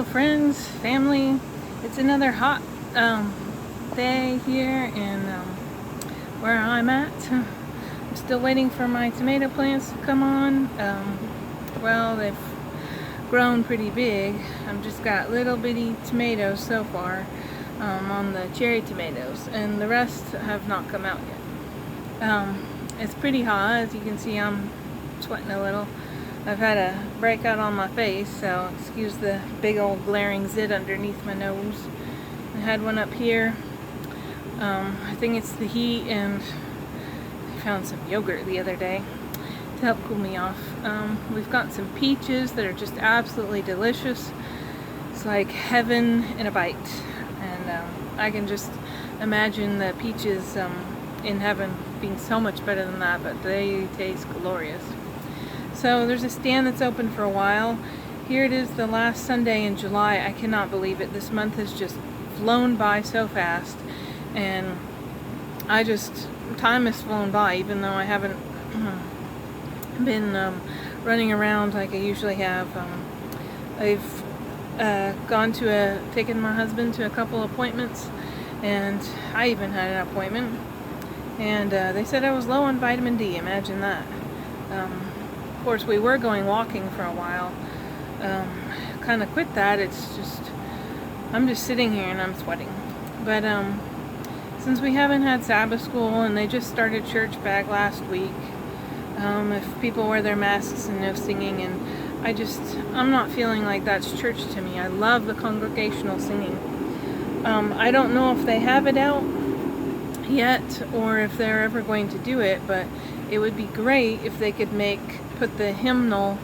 Hello friends, family. It's another hot day here in where I'm at. I'm still waiting for my tomato plants to come on. Well, they've grown pretty big. I've just got little bitty tomatoes so far on the cherry tomatoes, and the rest have not come out yet. It's pretty hot. As you can see, I'm sweating a little. I've had a breakout on my face, so excuse the big old glaring zit underneath my nose. I had one up here. I think it's the heat, and I found some yogurt the other day to help cool me off. We've got some peaches that are just absolutely delicious. It's like heaven in a bite, and I can just imagine the peaches in heaven being so much better than that, but they taste glorious. So there's a stand that's open for a while. Here it is, the last Sunday in July. I cannot believe it. This month has just flown by so fast, and time has flown by, even though I haven't been running around like I usually have. I've taken my husband to a couple appointments, and I even had an appointment, and they said I was low on vitamin D. Imagine that. Of course, we were going walking for a while. Kind of quit that. I'm just sitting here and I'm sweating. But since we haven't had Sabbath school and they just started church back last week, if people wear their masks and no singing, and I'm not feeling like that's church to me. I love the congregational singing. I don't know if they have it out yet or if they're ever going to do it, but it would be great if they could put the hymn book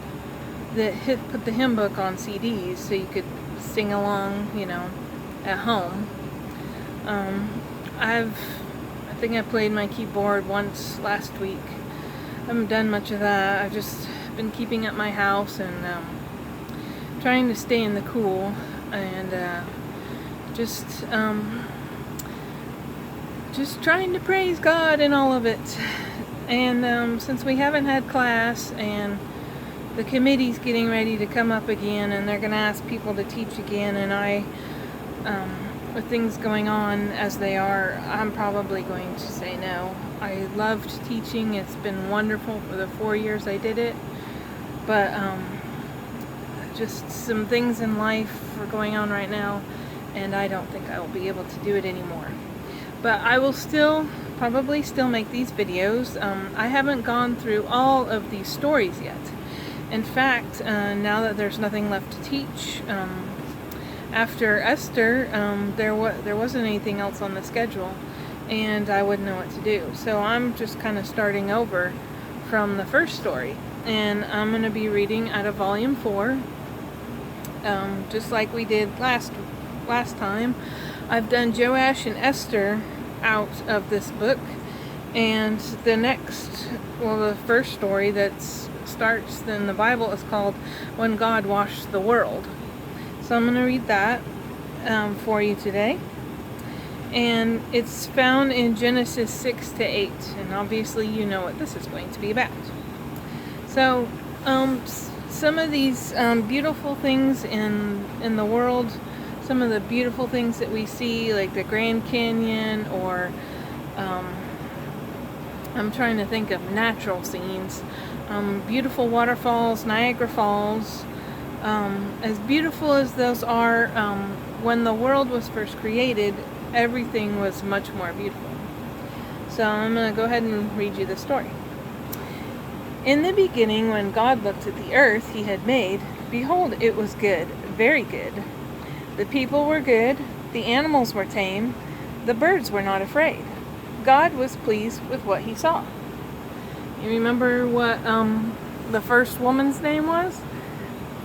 on CDs so you could sing along, at home. I think I played my keyboard once last week. I haven't done much of that. I've just been keeping at my house and trying to stay in the cool, and just trying to praise God in all of it. And since we haven't had class, and the committee's getting ready to come up again, and they're going to ask people to teach again, and with things going on as they are, I'm probably going to say no. I loved teaching. It's been wonderful for the 4 years I did it, but just some things in life are going on right now, and I don't think I will be able to do it anymore. But I will probably still make these videos. I haven't gone through all of these stories yet. In fact, now that there's nothing left to teach, after Esther, there wasn't anything else on the schedule, and I wouldn't know what to do. So I'm just kind of starting over from the first story, and I'm going to be reading out of volume 4, just like we did last time. I've done Joash and Esther out of this book, and the first story that starts in the Bible is called When God Washed the World. So I'm going to read that for you today, and it's found in Genesis 6-8, and obviously you know what this is going to be about. So some of these beautiful things in the world, some of the beautiful things that we see, like the Grand Canyon, or I'm trying to think of natural scenes, beautiful waterfalls, Niagara Falls. As beautiful as those are, when the world was first created, everything was much more beautiful. So I'm going to go ahead and read you the story. In the beginning, when God looked at the earth he had made, behold, it was good, very good. The people were good, the animals were tame, the birds were not afraid. God was pleased with what he saw. You remember what the first woman's name was?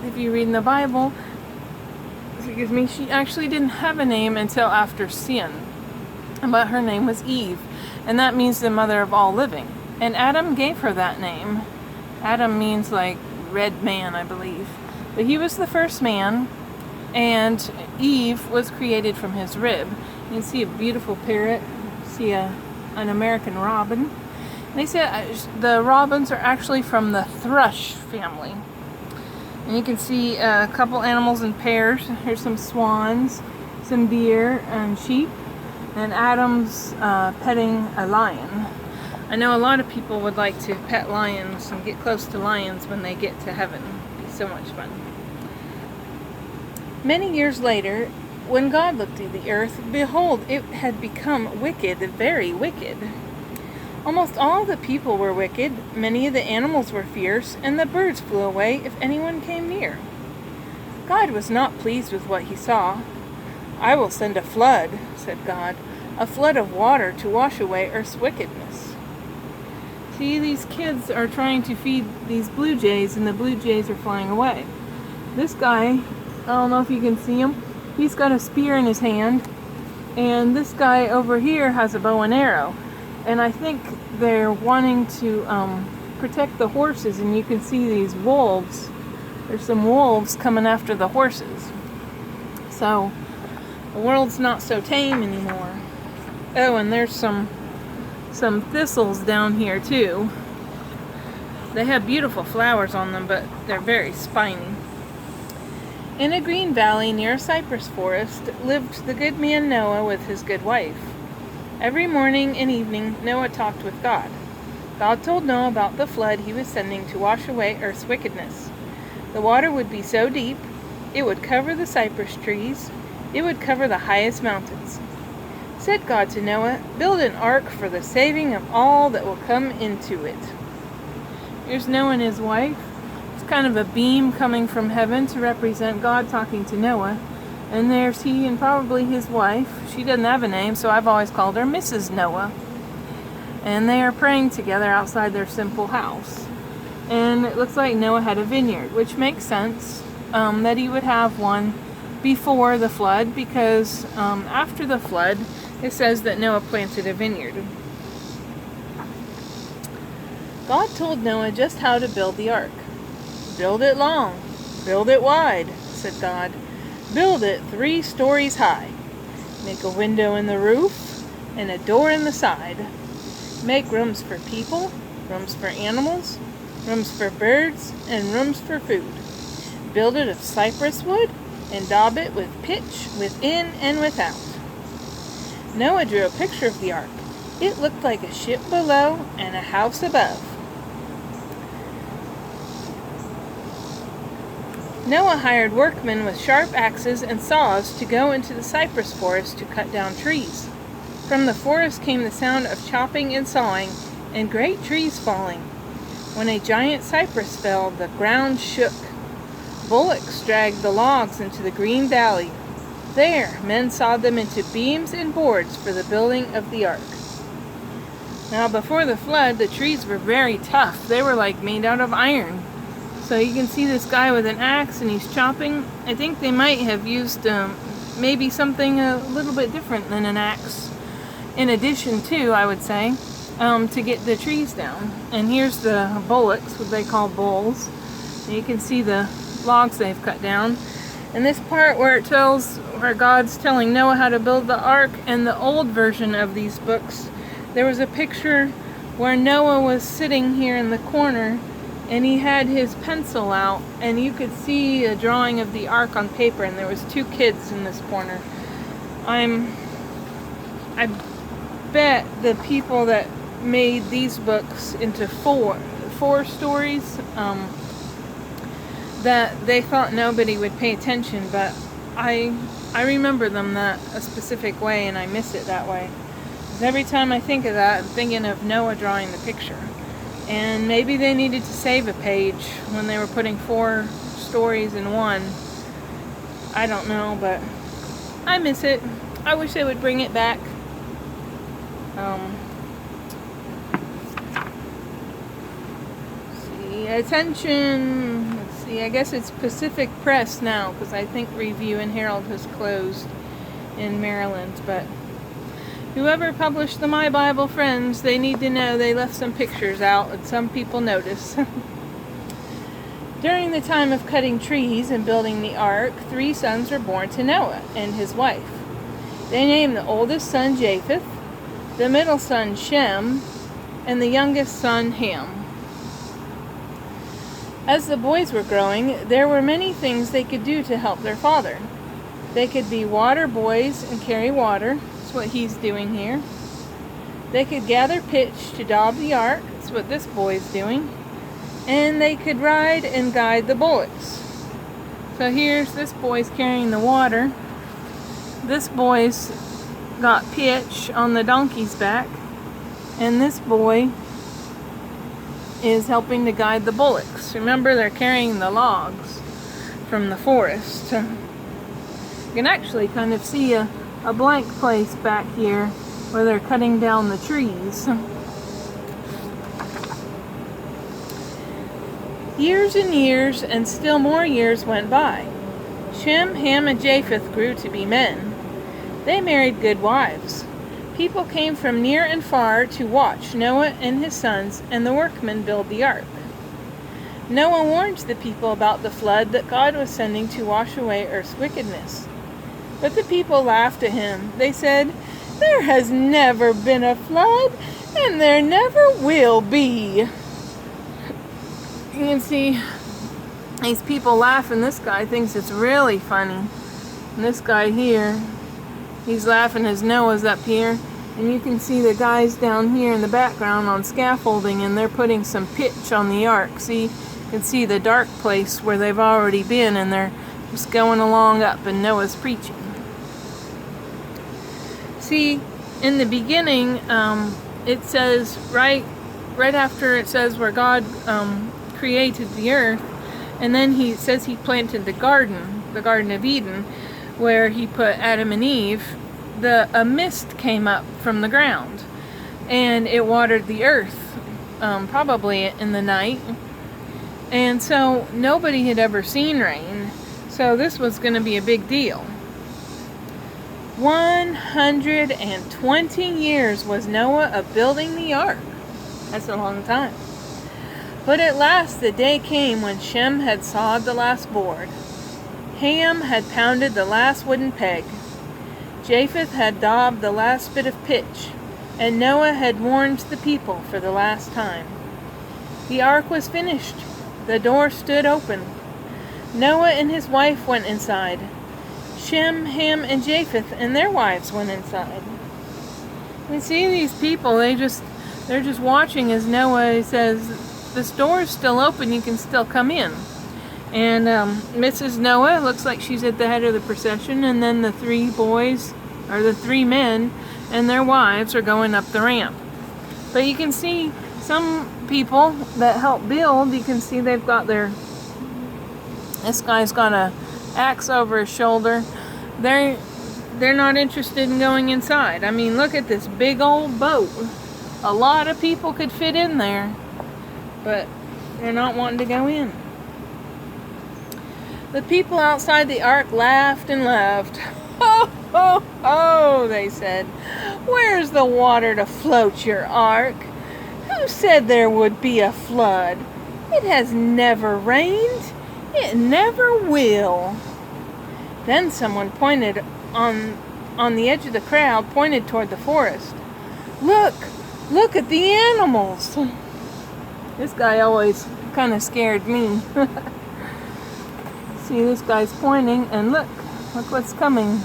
If you read in the Bible, she actually didn't have a name until after sin. But her name was Eve, and that means the mother of all living. And Adam gave her that name. Adam means like red man, I believe. But he was the first man, and Eve was created from his rib. You can see a beautiful parrot, see an American robin. They said the robins are actually from the thrush family. And you can see a couple animals in pairs. Here's some swans, some deer, and sheep. And Adam's petting a lion. I know a lot of people would like to pet lions and get close to lions when they get to heaven. It'd be so much fun. Many years later, when God looked at the earth, behold, it had become wicked, very wicked. Almost all the people were wicked, many of the animals were fierce, and the birds flew away if anyone came near. God was not pleased with what he saw. I will send a flood, said God, a flood of water to wash away earth's wickedness. See, these kids are trying to feed these blue jays, and the blue jays are flying away. This guy, I don't know if you can see him, he's got a spear in his hand, and this guy over here has a bow and arrow. And I think they're wanting to protect the horses, and you can see these wolves. There's some wolves coming after the horses. So the world's not so tame anymore. Oh, and there's some thistles down here too. They have beautiful flowers on them, but they're very spiny. In a green valley near a cypress forest lived the good man Noah with his good wife. Every morning and evening, Noah talked with God. God told Noah about the flood he was sending to wash away earth's wickedness. The water would be so deep, it would cover the cypress trees, it would cover the highest mountains. Said God to Noah, build an ark for the saving of all that will come into it. Here's Noah and his wife. It's kind of a beam coming from heaven to represent God talking to Noah. And there's he and probably his wife. She doesn't have a name, so I've always called her Mrs. Noah. And they are praying together outside their simple house. And it looks like Noah had a vineyard, which makes sense that he would have one before the flood, because after the flood, it says that Noah planted a vineyard. God told Noah just how to build the ark. Build it long, build it wide, said God. Build it 3 stories high. Make a window in the roof and a door in the side. Make rooms for people, rooms for animals, rooms for birds, and rooms for food. Build it of cypress wood and daub it with pitch within and without. Noah drew a picture of the ark. It looked like a ship below and a house above. Noah hired workmen with sharp axes and saws to go into the cypress forest to cut down trees. From the forest came the sound of chopping and sawing, and great trees falling. When a giant cypress fell, the ground shook. Bullocks dragged the logs into the green valley. There, men sawed them into beams and boards for the building of the ark. Now, before the flood, the trees were very tough. They were like made out of iron. So you can see this guy with an axe, and he's chopping. I think they might have used maybe something a little bit different than an axe. In addition to, I would say, to get the trees down. And here's the bullocks, what they call bulls. And you can see the logs they've cut down. And this part where it tells, where God's telling Noah how to build the ark, and the old version of these books, there was a picture where Noah was sitting here in the corner, and he had his pencil out, and you could see a drawing of the ark on paper, and there was 2 kids in this corner. I bet the people that made these books into four stories, that they thought nobody would pay attention, but I remember them a specific way, and I miss it that way. Because every time I think of that, I'm thinking of Noah drawing the picture. And maybe they needed to save a page when they were putting 4 stories in one. I don't know, but I miss it. I wish they would bring it back. See, attention. Let's see, I guess it's Pacific Press now, because I think Review and Herald has closed in Maryland, but whoever published the My Bible Friends, they need to know they left some pictures out, and some people notice. During the time of cutting trees and building the ark, 3 sons were born to Noah and his wife. They named the oldest son Japheth, the middle son Shem, and the youngest son Ham. As the boys were growing, there were many things they could do to help their father. They could be water boys and carry water. That's what he's doing here. They could gather pitch to daub the ark. That's what this boy is doing. And they could ride and guide the bullocks. So here's this boy's carrying the water. This boy's got pitch on the donkey's back. And this boy is helping to guide the bullocks. Remember, they're carrying the logs from the forest. You can actually kind of see a blank place back here where they're cutting down the trees. Years and years and still more years went by. Shem, Ham, and Japheth grew to be men. They married good wives. People came from near and far to watch Noah and his sons and the workmen build the ark. Noah warned the people about the flood that God was sending to wash away earth's wickedness. But the people laughed at him. They said, "There has never been a flood, and there never will be." You can see these people laughing. This guy thinks it's really funny. And this guy here, he's laughing as Noah's up here. And you can see the guys down here in the background on scaffolding, and they're putting some pitch on the ark. See, you can see the dark place where they've already been, and they're just going along up, and Noah's preaching. See, in the beginning, it says, right after it says where God created the earth, and then he says he planted the Garden of Eden, where he put Adam and Eve. A mist came up from the ground, and it watered the earth, probably in the night. And so nobody had ever seen rain, so this was going to be a big deal. 120 years was Noah of building the ark. That's a long time. But at last the day came when Shem had sawed the last board. Ham had pounded the last wooden peg. Japheth had daubed the last bit of pitch, and Noah had warned the people for the last time. The ark was finished. The door stood open. Noah and his wife went inside. Shem, Ham, and Japheth and their wives went inside. You see these people, they're just watching as Noah says, "This door is still open, you can still come in." And Mrs. Noah looks like she's at the head of the procession, and then the three men and their wives are going up the ramp. But you can see some people that help build, you can see they've got this guy's got a axe over his shoulder. They're not interested in going inside. I mean, look at this big old boat. A lot of people could fit in there, but they're not wanting to go in. The people outside the ark laughed and laughed. "Ho, ho, ho," they said. "Where's the water to float your ark? Who said there would be a flood? It has never rained. It never will." Then someone pointed on the edge of the crowd, pointed toward the forest. Look at the animals." This guy always kind of scared me. See, this guy's pointing, and look what's coming.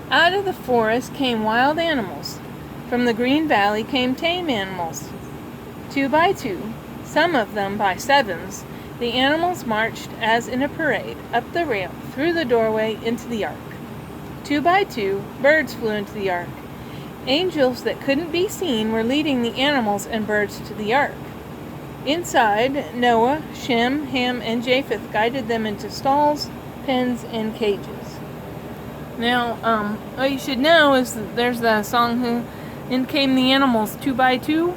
Out of the forest came wild animals. From the green valley came tame animals. 2 by 2, some of them by 7s, the animals marched as in a parade, up the ramp, through the doorway, into the ark. 2 by 2, birds flew into the ark. Angels that couldn't be seen were leading the animals and birds to the ark. Inside, Noah, Shem, Ham, and Japheth guided them into stalls, pens, and cages. Now, what you should know is that there's the song, "In came the animals 2 by 2.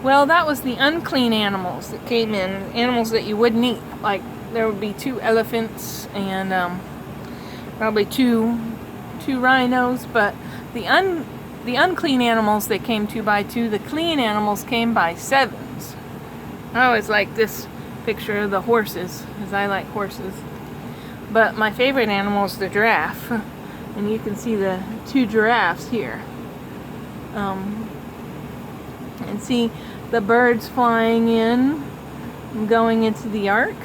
Well, that was the unclean animals that came in, animals that you wouldn't eat. Like, there would be 2 elephants and probably two rhinos, but the unclean animals that came 2 by 2, the clean animals came by 7s. I always like this picture of the horses, because I like horses. But my favorite animal is the giraffe, and you can see the 2 giraffes here. and see the birds flying in and going into the ark.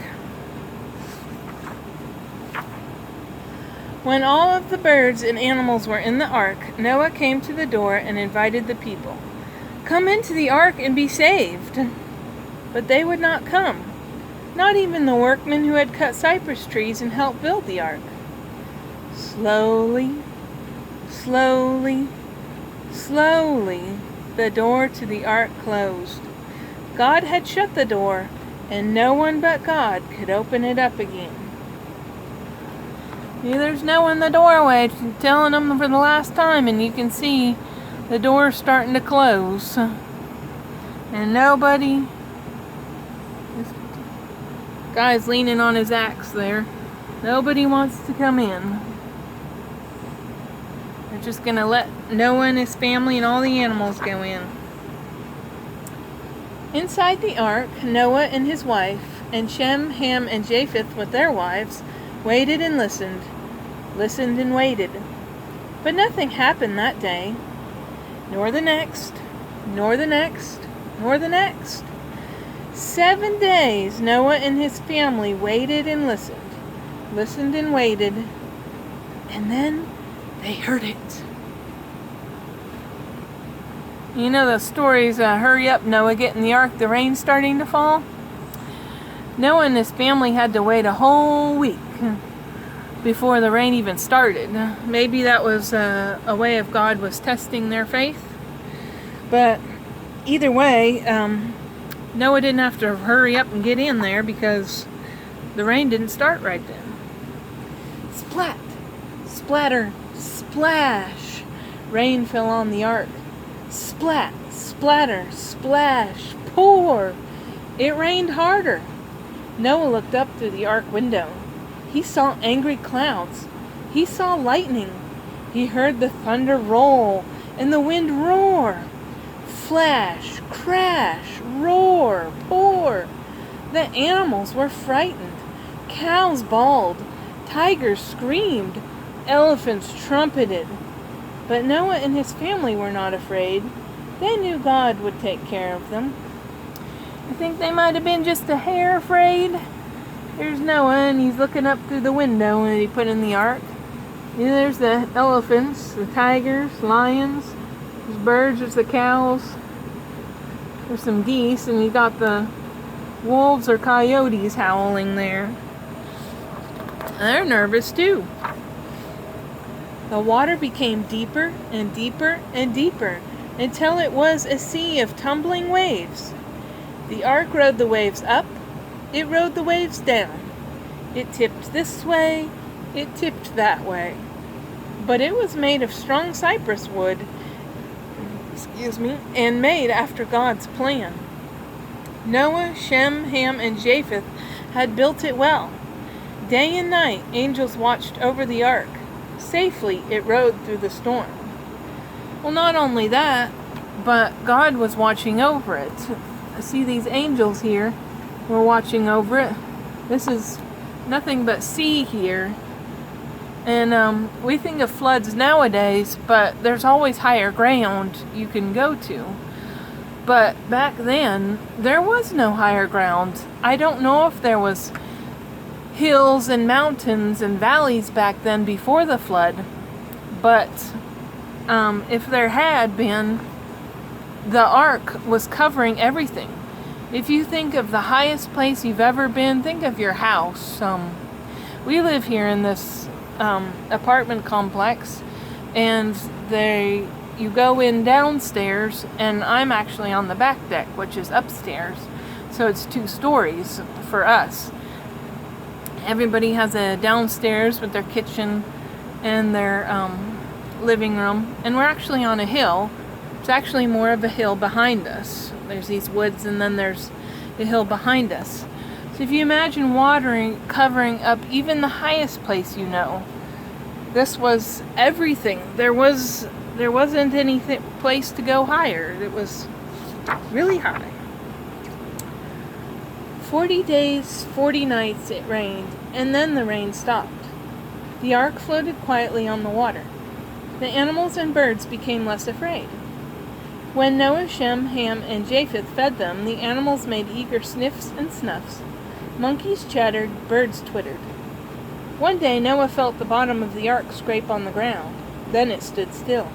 When all of the birds and animals were in the ark, Noah came to the door and invited the people. "Come into the ark and be saved." But they would not come, not even the workmen who had cut cypress trees and helped build the ark. Slowly, slowly, slowly, the door to the ark closed. God had shut the door, and no one but God could open it up again. There's no one in the doorway telling them for the last time, and you can see the door starting to close. And nobody... This guy's leaning on his axe there. Nobody wants to come in. They're just going to let Noah and his family and all the animals go in. Inside the ark, Noah and his wife, and Shem, Ham, and Japheth with their wives, waited and listened and waited. But nothing happened that day, nor the next, nor the next, nor the next. 7 days Noah and his family waited and listened and waited, and then they heard it. You know those stories, hurry up Noah, get in the ark, the rain's starting to fall? Noah and his family had to wait a whole week before the rain even started. Maybe that was a way of God was testing their faith. But either way, Noah didn't have to hurry up and get in there because the rain didn't start right then. Splat, splatter, splash. Rain fell on the ark. Splat, splatter, splash, pour. It rained harder. Noah looked up through the ark window. He saw angry clouds. He saw lightning. He heard the thunder roll and the wind roar. Flash, crash, roar, pour. The animals were frightened. Cows bawled. Tigers screamed. Elephants trumpeted. But Noah and his family were not afraid. They knew God would take care of them. I think they might have been just a hair afraid. There's Noah, and he's looking up through the window that he put in the ark. And there's the elephants, the tigers, lions, there's birds, there's the cows, there's some geese, and you got the wolves or coyotes howling there. They're nervous too. The water became deeper and deeper and deeper until it was a sea of tumbling waves. The ark rode the waves up. It rode the waves down. It tipped this way, it tipped that way. But it was made of strong cypress wood, and made after God's plan. Noah, Shem, Ham, and Japheth had built it well. Day and night, angels watched over the ark. Safely it rode through the storm. Well, not only that, but God was watching over it. See these angels here? We're watching over it. This is nothing but sea here. And we think of floods nowadays, but there's always higher ground you can go to. But back then, there was no higher ground. I don't know if there was hills and mountains and valleys back then before the flood. But if there had been, the ark was covering everything. If you think of the highest place you've ever been, think of your house. We live here in this apartment complex, and you go in downstairs, and I'm actually on the back deck, which is upstairs. So it's 2 stories for us. Everybody has a downstairs with their kitchen and their living room, and we're actually on a hill. It's actually more of a hill behind us. There's these woods, and then there's the hill behind us. So if you imagine water covering up even the highest place you know, this was everything. There wasn't any place to go higher. It was really high. 40 days, 40 nights it rained, and then the rain stopped. The ark floated quietly on the water. The animals and birds became less afraid. When Noah, Shem, Ham, and Japheth fed them, the animals made eager sniffs and snuffs. Monkeys chattered, birds twittered. One day Noah felt the bottom of the ark scrape on the ground. Then it stood still.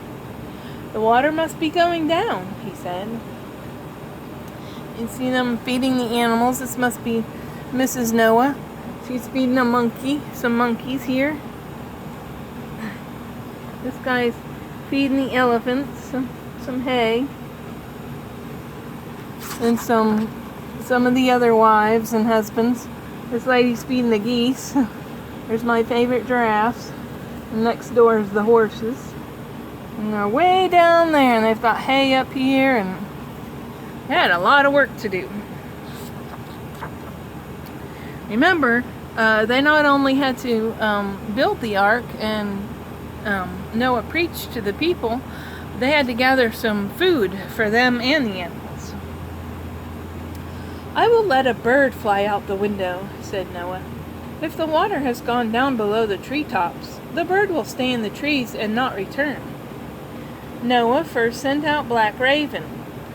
"The water must be going down," he said. You see them feeding the animals. This must be Mrs. Noah. She's feeding some monkeys here. This guy's feeding the elephants some hay. And some of the other wives and husbands. This lady's feeding the geese. There's my favorite giraffes. And next door is the horses. And they're way down there, and they've got hay up here, and they had a lot of work to do. Remember, they not only had to build the ark and Noah preached to the people, they had to gather some food for them and the animals. "I will let a bird fly out the window," said Noah. "If the water has gone down below the treetops, the bird will stay in the trees and not return." Noah first sent out Black Raven,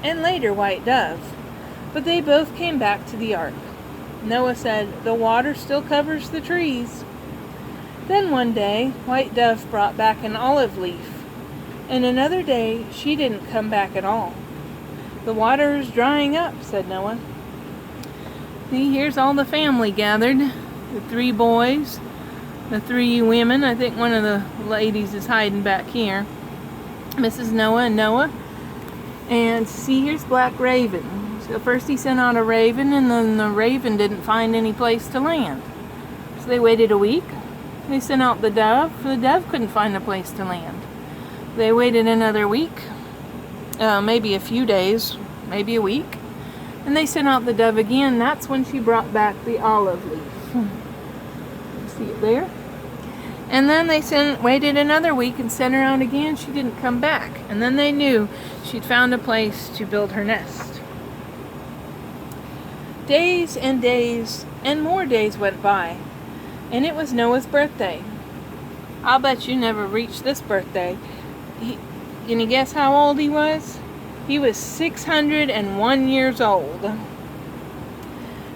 and later White Dove, but they both came back to the ark. Noah said, "The water still covers the trees." Then one day, White Dove brought back an olive leaf, and another day she didn't come back at all. "The water is drying up," said Noah. See, here's all the family gathered. The 3 boys, the 3 women. I think one of the ladies is hiding back here. Mrs. Noah and Noah. And see, here's Black Raven. So first he sent out a raven, and then the raven didn't find any place to land. So they waited a week. They sent out the dove. The dove couldn't find a place to land. They waited another week, maybe a few days, maybe a week. And they sent out the dove again. That's when she brought back the olive leaf. You see it there? And then they waited another week and sent her out again. She didn't come back. And then they knew she'd found a place to build her nest. Days and days and more days went by, and it was Noah's birthday. I'll bet you never reached this birthday. Can you guess how old he was? He was 601 years old.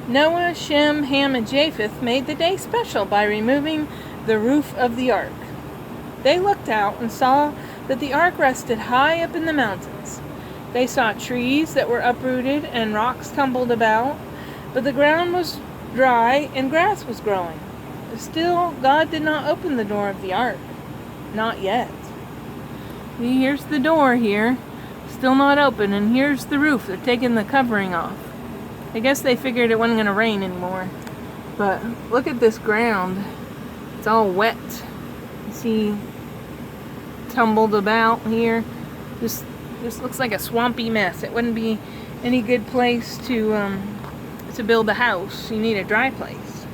Noah, Shem, Ham, and Japheth made the day special by removing the roof of the ark. They looked out and saw that the ark rested high up in the mountains. They saw trees that were uprooted and rocks tumbled about, but the ground was dry and grass was growing. Still, God did not open the door of the ark. Not yet. See, here's the door here. Still not open, and here's the roof. They're taking the covering off. I guess they figured it wasn't going to rain anymore. But look at this ground. It's all wet. You see, tumbled about here. This looks like a swampy mess. It wouldn't be any good place to build a house. You need a dry place.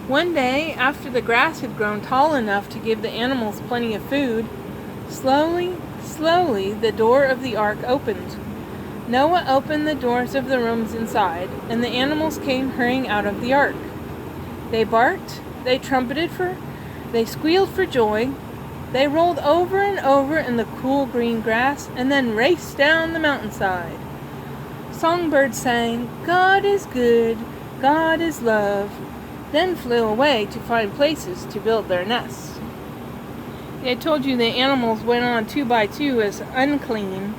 One day, after the grass had grown tall enough to give the animals plenty of food, slowly, the door of the ark opened. Noah opened the doors of the rooms inside, and the animals came hurrying out of the ark. They barked, they trumpeted they squealed for joy, they rolled over and over in the cool green grass, and then raced down the mountainside. Songbirds sang, "God is good, God is love," then flew away to find places to build their nests. I told you the animals went on 2 by 2 as unclean,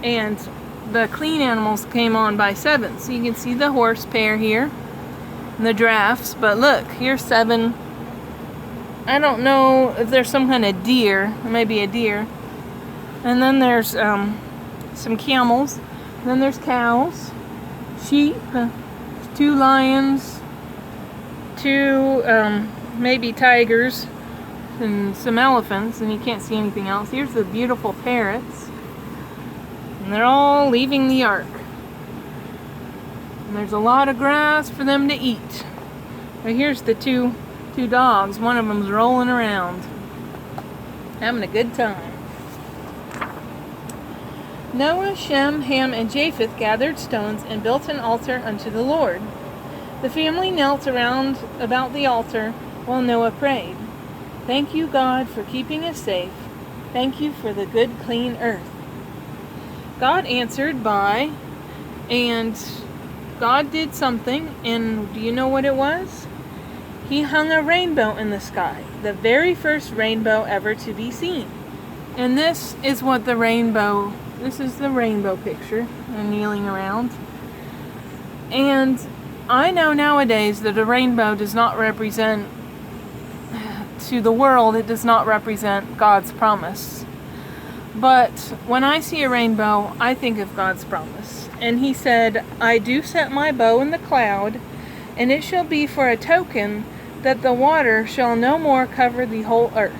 and the clean animals came on by 7. So you can see the horse pair here, and the giraffes, but look, here's 7. I don't know if there's some kind of deer, maybe a deer. And then there's some camels. Then there's cows, sheep, 2 lions, 2 maybe tigers, and some elephants, and you can't see anything else. Here's the beautiful parrots, and they're all leaving the ark. And there's a lot of grass for them to eat. But here's the two dogs. One of them's rolling around, having a good time. Noah, Shem, Ham, and Japheth gathered stones and built an altar unto the Lord. The family knelt around about the altar while Noah prayed. "Thank you, God, for keeping us safe. Thank you for the good, clean earth. God answered by, and God did something, and do you know what it was? He hung a rainbow in the sky, the very first rainbow ever to be seen. And this is the rainbow picture. I'm kneeling around. And I know nowadays that a rainbow does not represent, to the world, it does not represent God's promise. But when I see a rainbow, I think of God's promise. And he said, I do set my bow in the cloud, and it shall be for a token that the water shall no more cover the whole earth.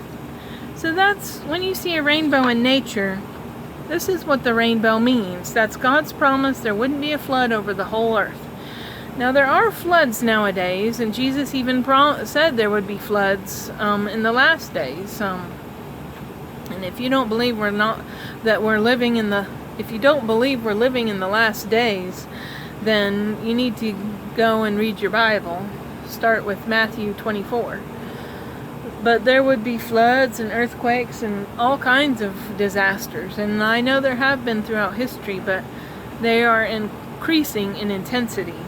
So that's, when you see a rainbow in nature, this is what the rainbow means. That's God's promise there wouldn't be a flood over the whole earth. Now there are floods nowadays, and Jesus even said there would be floods in the last days. And if you don't believe we're living in the last days, then you need to go and read your Bible. Start with Matthew 24. But there would be floods and earthquakes and all kinds of disasters. And I know there have been throughout history, but they are increasing in intensity.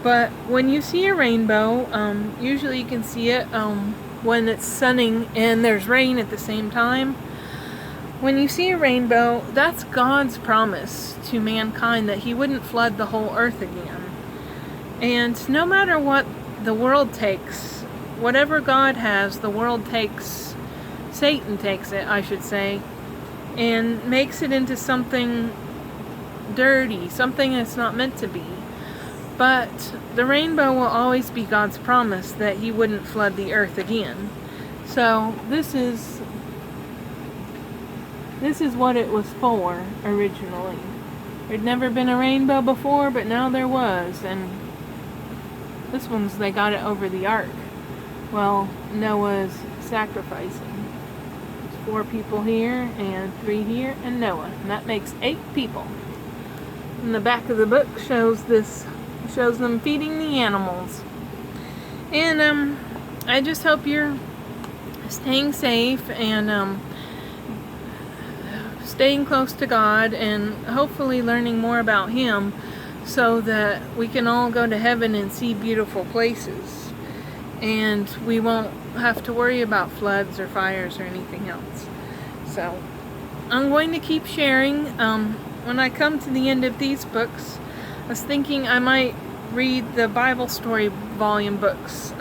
But when you see a rainbow, usually you can see it when it's sunning and there's rain at the same time. When you see a rainbow, that's God's promise to mankind that he wouldn't flood the whole earth again. And no matter what the world takes, whatever God has, the world takes, Satan takes it, I should say, and makes it into something dirty, something that's not meant to be. But the rainbow will always be God's promise that he wouldn't flood the earth again. So this is what it was for originally. There'd never been a rainbow before, but now there was, and this one's, they got it over the ark. Well, Noah's sacrificing. There's 4 people here, and 3 here, and Noah. And that makes 8 people. And the back of the book shows them feeding the animals. And I just hope you're staying safe and staying close to God, and hopefully learning more about him so that we can all go to heaven and see beautiful places, and we won't have to worry about floods or fires or anything else. So I'm going to keep sharing. When I come to the end of these books, I was thinking I might read the Bible story volume books,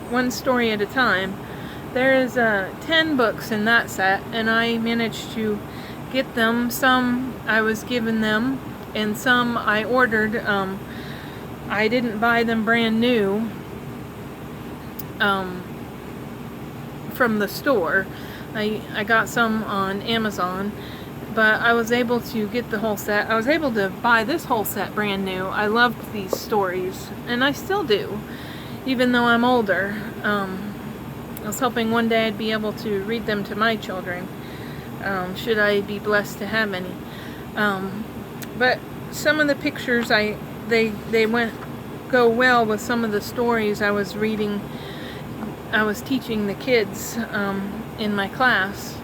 one story at a time. There is 10 books in that set, and I managed to get them. Some I was given them, and some I ordered. I didn't buy them brand new from the store. I got some on Amazon, but I was able to get the whole set. I was able to buy this whole set brand new. I loved these stories, and I still do, even though I'm older. I was hoping one day I'd be able to read them to my children, should I be blessed to have any. But some of the pictures, they go well with some of the stories I was reading. I was teaching the kids in my class,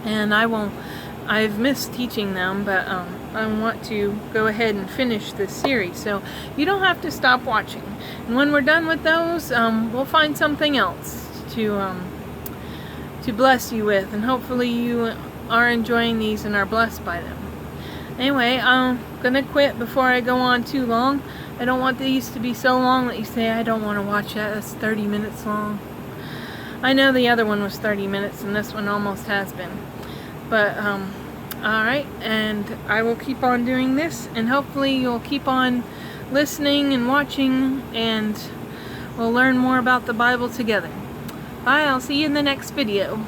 and I've missed teaching them, but I want to go ahead and finish this series, so you don't have to stop watching. And when we're done with those, we'll find something else to bless you with, and hopefully you are enjoying these and are blessed by them. Anyway, I'm gonna quit before I go on too long. I don't want these to be so long that you say, I don't want to watch that, that's 30 minutes long. I know the other one was 30 minutes, and this one almost has been. But, alright, and I will keep on doing this, and hopefully you'll keep on listening and watching, and we'll learn more about the Bible together. Bye, I'll see you in the next video.